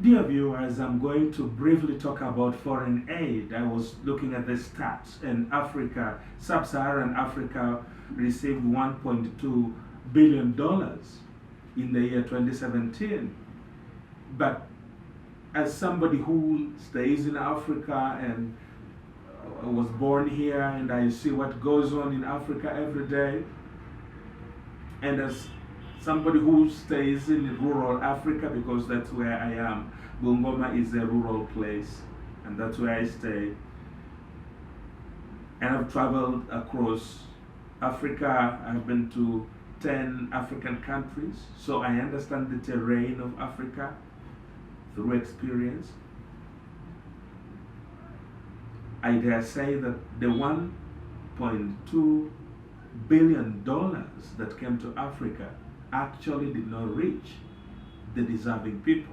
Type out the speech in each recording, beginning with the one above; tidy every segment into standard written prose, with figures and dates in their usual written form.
Dear viewers, I'm going to briefly talk about foreign aid. I was looking at the stats, and Africa, sub-Saharan Africa, received $1.2 billion in the year 2017. But as somebody who stays in Africa and was born here, and I see what goes on in Africa every day, and as somebody who stays in rural Africa, because that's where I am. Bungoma is a rural place, and that's where I stay. And I've traveled across Africa. I've been to 10 African countries, so I understand the terrain of Africa through experience. I dare say that the $1.2 billion that came to Africa actually did not reach the deserving people.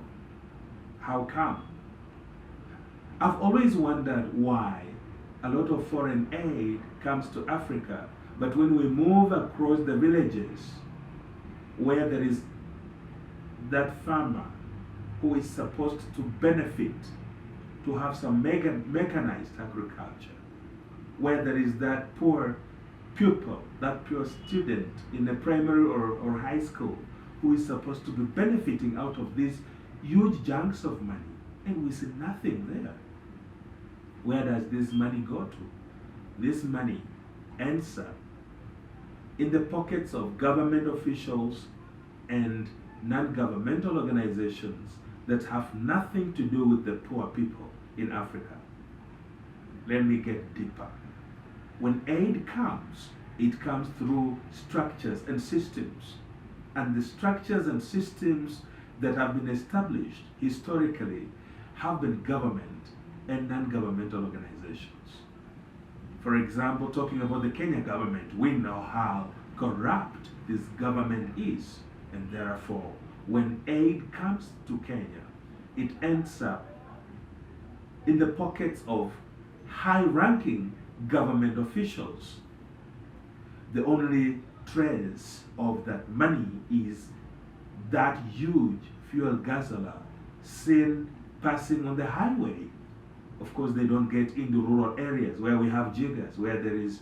How come? I've always wondered why a lot of foreign aid comes to Africa, but when we move across the villages where there is that farmer who is supposed to benefit, to have some mechanized agriculture, where there is that poor pupil, that poor student in a primary or high school who is supposed to be benefiting out of these huge chunks of money, and we see nothing there. Where does this money go to? This money ends up in the pockets of government officials and non-governmental organizations that have nothing to do with the poor people in Africa. Let me get deeper. When aid comes, it comes through structures and systems. And the structures and systems that have been established historically have been government and non-governmental organizations. For example, talking about the Kenya government, we know how corrupt this government is. And therefore, when aid comes to Kenya, it ends up in the pockets of high-ranking government officials. The only trace of that money is that huge fuel guzzler seen passing on the highway. Of course, they don't get into rural areas where we have jiggers, where there is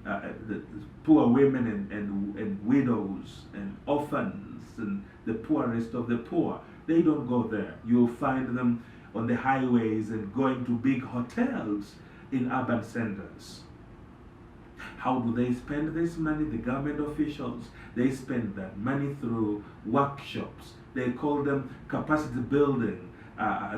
the poor women and widows and orphans and the poorest of the poor. They don't go there. You'll find them on the highways and going to big hotels in urban centers. How do they spend this money? The government officials, they spend that money through workshops. They call them capacity building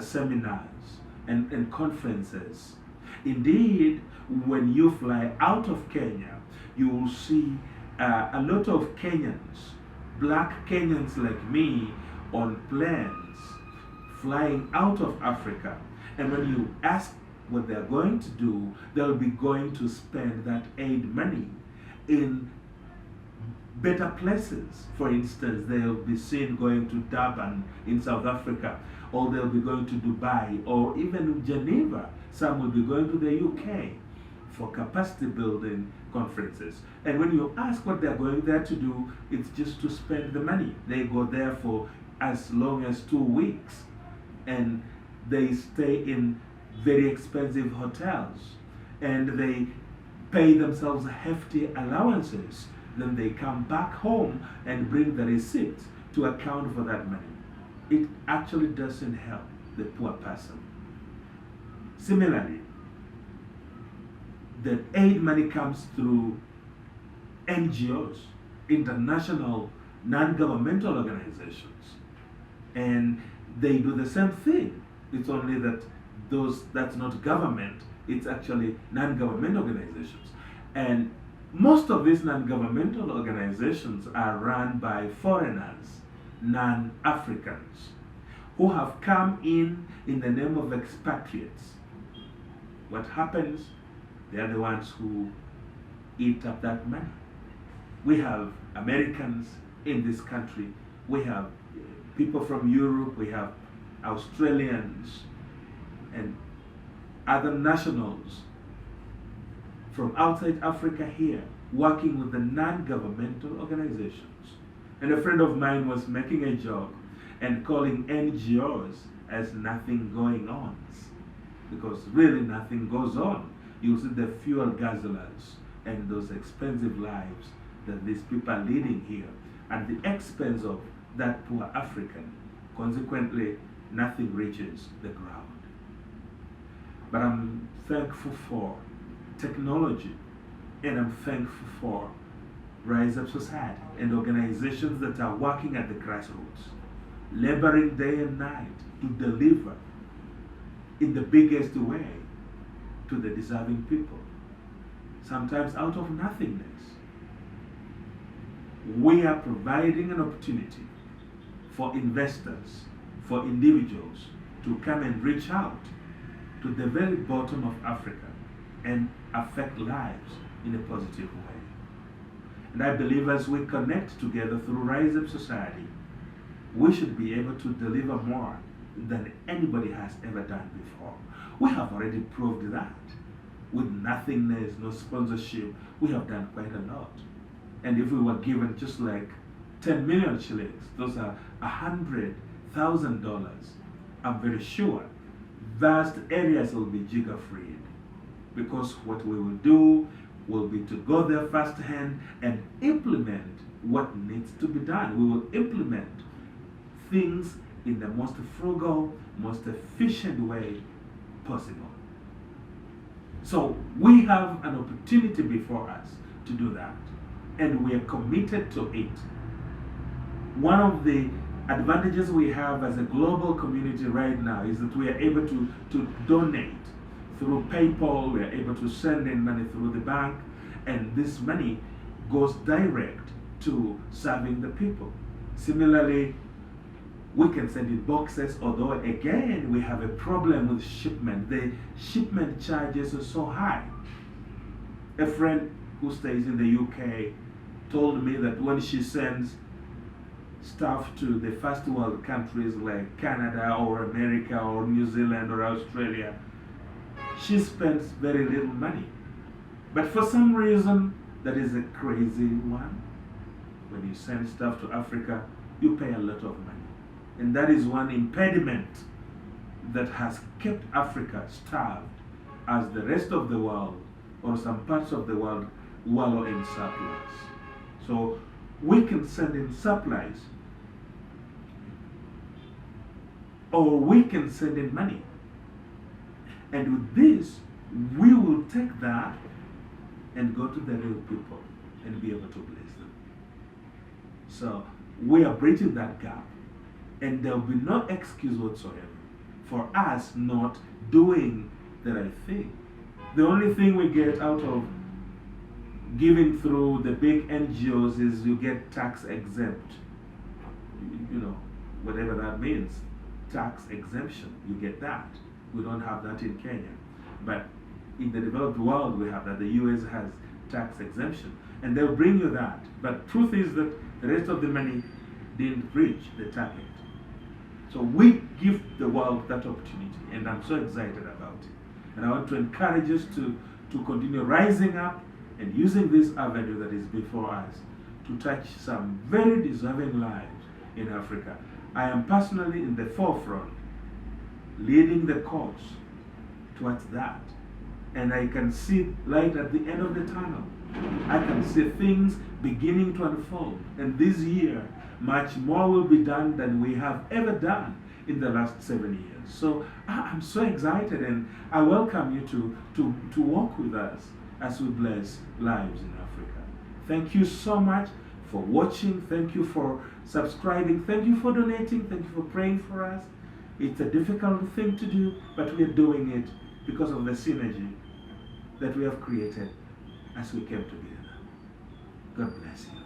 seminars and conferences. Indeed, when you fly out of Kenya, you will see a lot of Kenyans, black Kenyans like me, on planes flying out of Africa. And when you ask what they're going to do, they'll be going to spend that aid money in better places. For instance, they'll be seen going to Durban in South Africa, or they'll be going to Dubai, or even Geneva. Some will be going to the UK for capacity building conferences. And when you ask what they're going there to do, it's just to spend the money. They go there for as long as 2 weeks, and they stay in very expensive hotels, and they pay themselves hefty allowances. Then they come back home and bring the receipts to account for that money. It actually doesn't help the poor person. Similarly, the aid money comes through NGOs, international non-governmental organizations, and they do the same thing. It's only that that's not government, it's actually non-government organizations. And most of these non-governmental organizations are run by foreigners, non-Africans, who have come in the name of expatriates. What happens? They are the ones who eat up that money. We have Americans in this country, we have people from Europe, we have Australians, and other nationals from outside Africa here working with the non-governmental organizations. And a friend of mine was making a joke and calling NGOs as nothing going on, because really nothing goes on. You see the fuel guzzlers and those expensive lives that these people are leading here at the expense of that poor African. Consequently, nothing reaches the ground. But I'm thankful for technology, and I'm thankful for Rise Up Society and organizations that are working at the grassroots, laboring day and night to deliver in the biggest way to the deserving people, sometimes out of nothingness. We are providing an opportunity for investors, for individuals to come and reach out to the very bottom of Africa and affect lives in a positive way. And I believe as we connect together through Rise Up Society, we should be able to deliver more than anybody has ever done before. We have already proved that. With nothingness, no sponsorship, we have done quite a lot. And if we were given just like 10 million shillings, those are $100,000, I'm very sure vast areas will be gigger-freed. Because what we will do will be to go there firsthand and implement what needs to be done. We will implement things in the most frugal, most efficient way possible. So we have an opportunity before us to do that, and we are committed to it. One of the advantages we have as a global community right now is that we are able to donate through PayPal. We are able to send in money through the bank, and this money goes direct to serving the people. Similarly, we can send in boxes, although again we have a problem with shipment. The shipment charges are so high. A friend who stays in the UK told me that when she sends stuff to the first world countries like Canada or America or New Zealand or Australia, she spends very little money. But for some reason, that is a crazy one. When you send stuff to Africa, you pay a lot of money. And that is one impediment that has kept Africa starved, as the rest of the world, or some parts of the world, wallow in surplus. So we can send in supplies, or we can send in money. And with this, we will take that and go to the real people and be able to bless them. So we are bridging that gap. And there will be no excuse whatsoever for us not doing the right thing. The only thing we get out of giving through the big NGOs is you get tax exempt. You know, whatever that means. Tax exemption, you get that. We don't have that in Kenya. But in the developed world, we have that. The US has tax exemption. And they'll bring you that. But truth is that the rest of the money didn't reach the target. So we give the world that opportunity, and I'm so excited about it. And I want to encourage us to continue rising up and using this avenue that is before us to touch some very deserving lives in Africa. I am personally in the forefront, leading the cause towards that. And I can see light at the end of the tunnel. I can see things beginning to unfold. And this year, much more will be done than we have ever done in the last 7 years. So I'm so excited, and I welcome you to walk with us as we bless lives in Africa. Thank you so much for watching. Thank you for subscribing. Thank you for donating. Thank you for praying for us. It's a difficult thing to do, but we are doing it because of the synergy that we have created as we came together. God bless you.